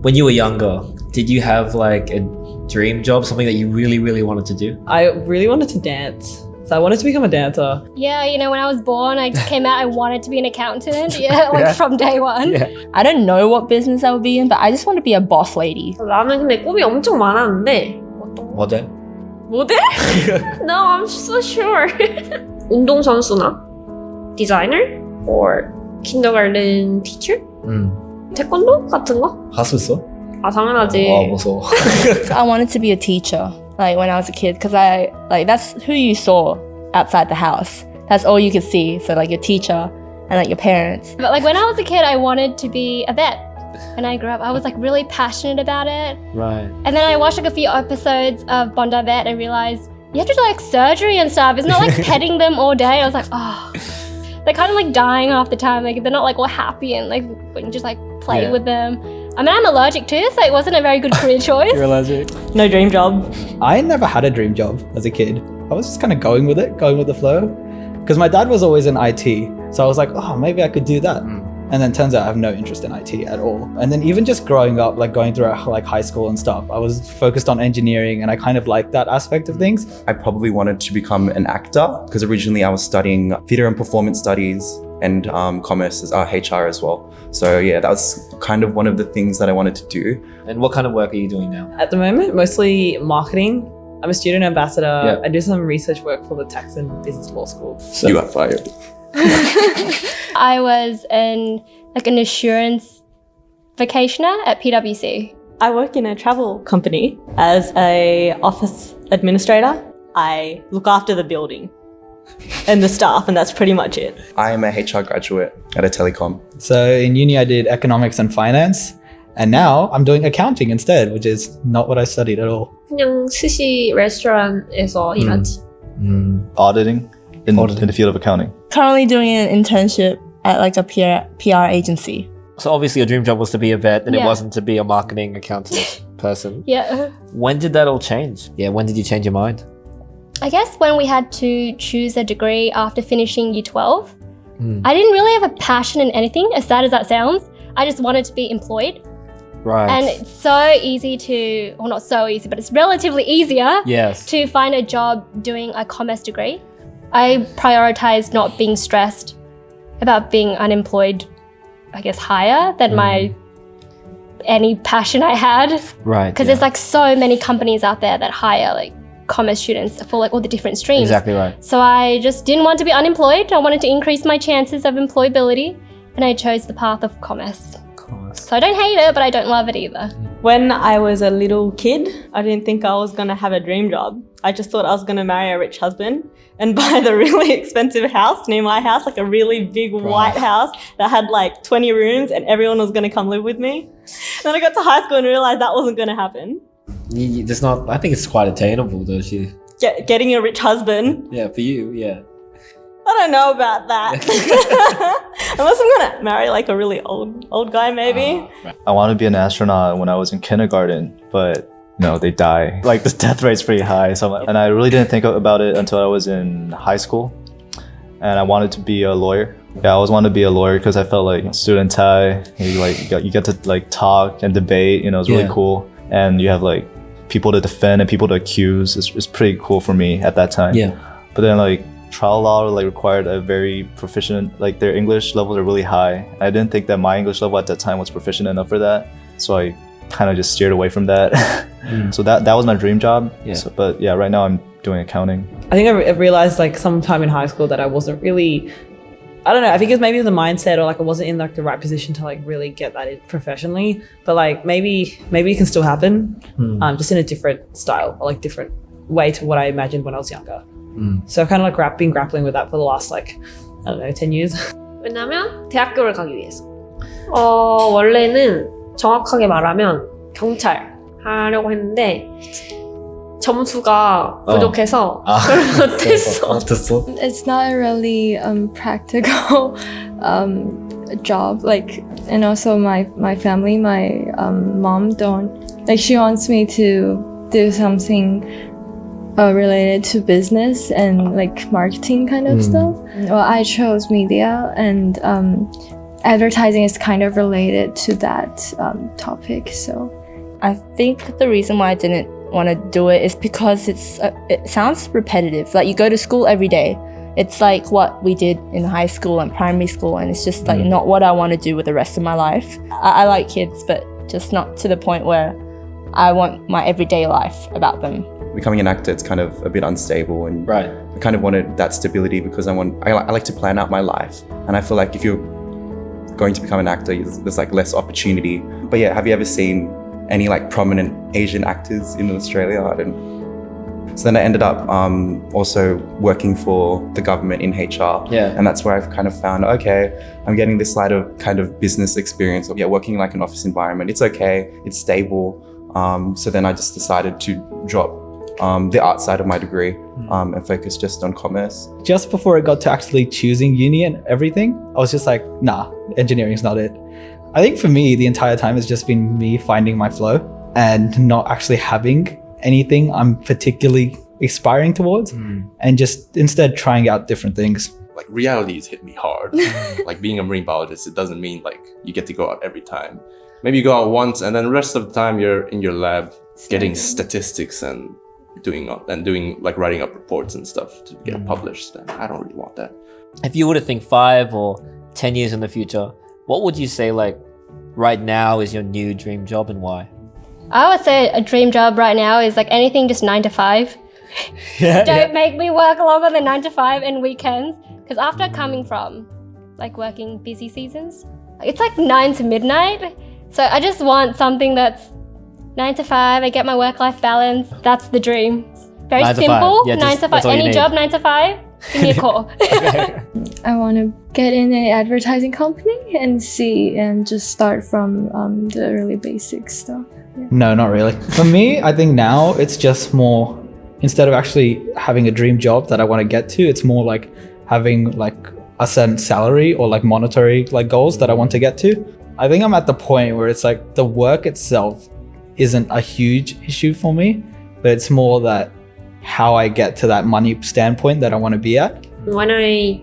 When you were younger, did you have like a dream job, something that you really, really wanted to do? I really wanted to dance. So I wanted to become a dancer. Yeah, you know, when I was born, I just came out, I wanted to be an accountant. Yeah, like from day one. Yeah. I don't know what business I would be in, but I just want to be a boss lady. 나는 근데 꿈이 엄청 많았는데 Model? 모델? No, I'm so sure. 운동선수나 designer or kindergarten teacher? 태권도 같은 거? 하수했어? 아 당연하지. 무서워. I wanted to be a teacher, like when I was a kid, because that's who you saw outside the house. That's all you could see. So like your teacher and like your parents. But like when I was a kid, I wanted to be a vet. When I grew up, I was like really passionate about it. Right. And then I watched like a few episodes of Bondi Vet and realized you have to do like surgery and stuff. It's not like petting them all day. I was like, oh, they're kind of like dying half the time. Like they're not like all happy and like when you just like play with them. I mean, I'm allergic too, so it wasn't a very good career choice. You're allergic? No dream job. I never had a dream job as a kid. I was just kind of going with the flow. Because my dad was always in IT. So I was like, oh, maybe I could do that. And then turns out I have no interest in IT at all. And then even just growing up, like going through like high school and stuff, I was focused on engineering and I kind of liked that aspect of things. I probably wanted to become an actor because originally I was studying theatre and performance studies and commerce, HR as well. So yeah, that was kind of one of the things that I wanted to do. And what kind of work are you doing now? At the moment, mostly marketing. I'm a student ambassador. Yeah. I do some research work for the tax and business law school. So you are fired. I was an assurance vacationer at PwC. I work in a travel company as a office administrator. I look after the building and the staff, and that's pretty much it. I am a HR graduate at a telecom. So in uni, I did economics and finance. And now I'm doing accounting instead, which is not what I studied at all. 그냥 스시 레스토랑에서 일하지. Auditing in the field of accounting. Currently doing an internship at like a PR agency. So obviously your dream job was to be a vet and it Yeah. wasn't to be a marketing accountant person. Yeah. When did that all change? Yeah, when did you change your mind? I guess when we had to choose a degree after finishing year 12, I didn't really have a passion in anything, as sad as that sounds. I just wanted to be employed. Right. And it's so easy to, well, not so easy, but it's relatively easier Yes. to find a job doing a commerce degree. I prioritized not being stressed about being unemployed, I guess, higher than any passion I had. Right. Because there's like so many companies out there that hire like commerce students for like all the different streams. Exactly right. So I just didn't want to be unemployed. I wanted to increase my chances of employability, and I chose the path of commerce. So I don't hate it, but I don't love it either. When I was a little kid, I didn't think I was going to have a dream job. I just thought I was going to marry a rich husband and buy the really expensive house near my house, like a really big white house that had like 20 rooms and everyone was going to come live with me. Then I got to high school and realized that wasn't going to happen. There's not, I think it's quite attainable, don't you? Getting a rich husband. Yeah, for you, yeah. I don't know about that. Unless I'm going to marry like a really old guy maybe. I wanted to be an astronaut when I was in kindergarten, but they die. Like the death rate's pretty high. And I really didn't think about it until I was in high school. And I wanted to be a lawyer. Yeah, I always wanted to be a lawyer because I felt like student tie, you get to like talk and debate, it's really cool. And you have like people to defend and people to accuse. It's pretty cool for me at that time. Yeah. But then like trial law required a very proficient, like their English levels are really high. I didn't think that my English level at that time was proficient enough for that. So I kind of just steered away from that. So that was my dream job. Yeah. But yeah, right now I'm doing accounting. I think I realized like sometime in high school that I wasn't really, I don't know, I think it was maybe the mindset or like I wasn't in like the right position to like really get that in professionally. But like maybe it can still happen, just in a different style or like different way to what I imagined when I was younger. So I've kind of like been grappling with that for the last like, I don't know, 10 years. 왜냐면 대학교를 가기 위해서. 원래는 정확하게 말하면 경찰 하려고 했는데 점수가 부족해서 그걸 못했어. It's not a really practical job. Like, and also my family, my mom she wants me to do something related to business and like marketing kind of stuff. Well, I chose media, and advertising is kind of related to that topic. So I think the reason why I didn't want to do it is because it sounds repetitive. Like you go to school every day. It's like what we did in high school and primary school, and it's just like not what I want to do with the rest of my life. I like kids, but just not to the point where I want my everyday life about them. Becoming an actor, it's kind of a bit unstable, and I kind of wanted that stability because I like to plan out my life, and I feel like if you're going to become an actor, there's like less opportunity. But yeah, have you ever seen any like prominent Asian actors in Australia? I don't. So then I ended up also working for the government in HR. Yeah. And that's where I've kind of found, okay, I'm getting this side of kind of business experience of working in like an office environment. It's okay, it's stable. So then I just decided to drop the art side of my degree and focus just on commerce. Just before I got to actually choosing uni and everything, I was just like, nah, engineering's not it. I think for me, the entire time has just been me finding my flow and not actually having anything I'm particularly aspiring towards and just instead trying out different things. Like realities hit me hard. Like being a marine biologist, it doesn't mean like you get to go out every time. Maybe you go out once and then the rest of the time you're in your lab getting statistics and doing like writing up reports and stuff to get published. And I don't really want that. If you were to think 5 or 10 years in the future, what would you say like right now is your new dream job and why? I would say a dream job right now is like anything just 9 to 5. Don't make me work longer than 9 to 5 and weekends. Because after coming from like working busy seasons, it's like 9 to midnight. So I just want something that's 9 to 5. I get my work-life balance. That's the dream. It's very simple. 9 to 5. Any job 9 to 5. Give me a call. I want to get in an advertising company and just start from the really basic stuff. Yeah. No, not really. For me, I think now it's just more, instead of actually having a dream job that I want to get to, it's more like having like a certain salary or like monetary like goals that I want to get to. I think I'm at the point where it's like the work itself isn't a huge issue for me, but it's more that how I get to that money standpoint that I want to be at. When I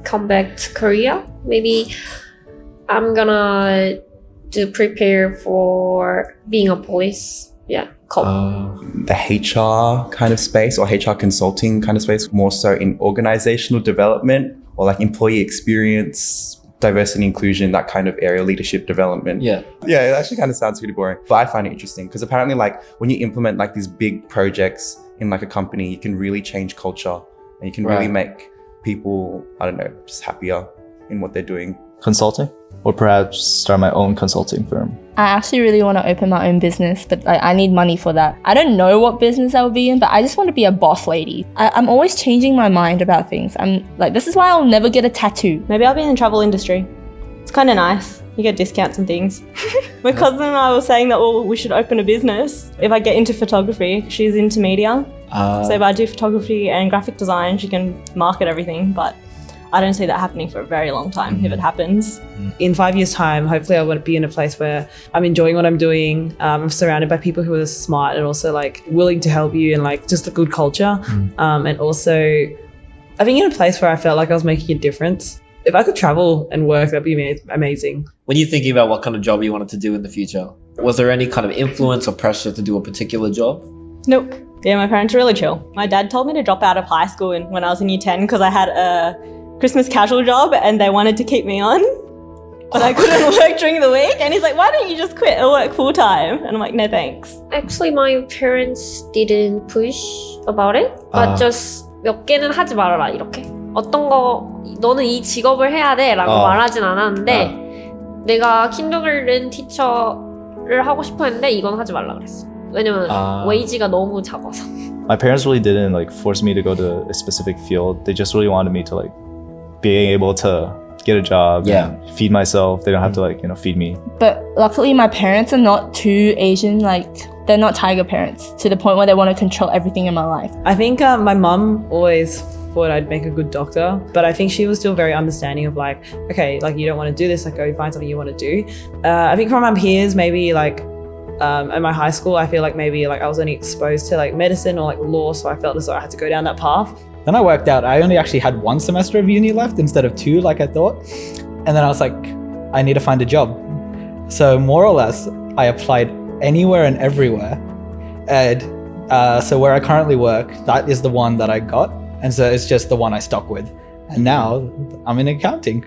come back to Korea, maybe I'm gonna prepare for being a police. Yeah, the HR kind of space or HR consulting kind of space, more so in organizational development or like employee experience, diversity, inclusion, that kind of area, leadership development. Yeah, it actually kind of sounds really boring, but I find it interesting because apparently like when you implement like these big projects in like a company, you can really change culture and you can really make people, I don't know, just happier in what they're doing. Consulting? Or perhaps start my own consulting firm. I actually really want to open my own business, but like, I need money for that. I don't know what business I will be in, but I just want to be a boss lady. I'm always changing my mind about things. I'm like, this is why I'll never get a tattoo. Maybe I'll be in the travel industry. It's kind of nice. You get discounts and things. My cousin and I were saying that we should open a business. If I get into photography, she's into media. So if I do photography and graphic design, she can market everything, but I don't see that happening for a very long time if it happens. In 5 years' time, hopefully I want to be in a place where I'm enjoying what I'm doing. I'm surrounded by people who are smart and also like willing to help you and like just a good culture. And also I think in a place where I felt like I was making a difference. If I could travel and work, that'd be amazing. When you're thinking about what kind of job you wanted to do in the future, was there any kind of influence or pressure to do a particular job? Nope. Yeah, my parents are really chill. My dad told me to drop out of high school when I was in year 10 because I had a Christmas casual job and they wanted to keep me on, but I couldn't work during the week. And he's like, why don't you just quit and work full time? And I'm like, no thanks. Actually, my parents didn't push about it, but just 몇 개는 하지 말아라 이렇게. 어떤 거 너는 이 직업을 해야 돼라고 말하진 않았는데 내가 킨더가든 티처를 하고 싶어 했는데 이건 하지 말라 그랬어. 왜냐면 웨이지가 너무 작아서. My parents really didn't like force me to go to a specific field. They just really wanted me to like being able to get a job and feed myself. They don't have to like, feed me. But luckily my parents are not too Asian, like they're not tiger parents to the point where they want to control everything in my life. I think my mum always thought I'd make a good doctor, but I think she was still very understanding of like, okay, like you don't want to do this, like go find something you want to do. I think from my peers, maybe like at my high school, I feel like maybe like I was only exposed to like medicine or like law, so I felt as though I had to go down that path. Then I worked out I only actually had 1 semester of uni left instead of 2 like I thought. And then I was like, I need to find a job. So more or less, I applied anywhere and everywhere. And so where I currently work, that is the one that I got. And so it's just the one I stuck with. And now I'm in accounting.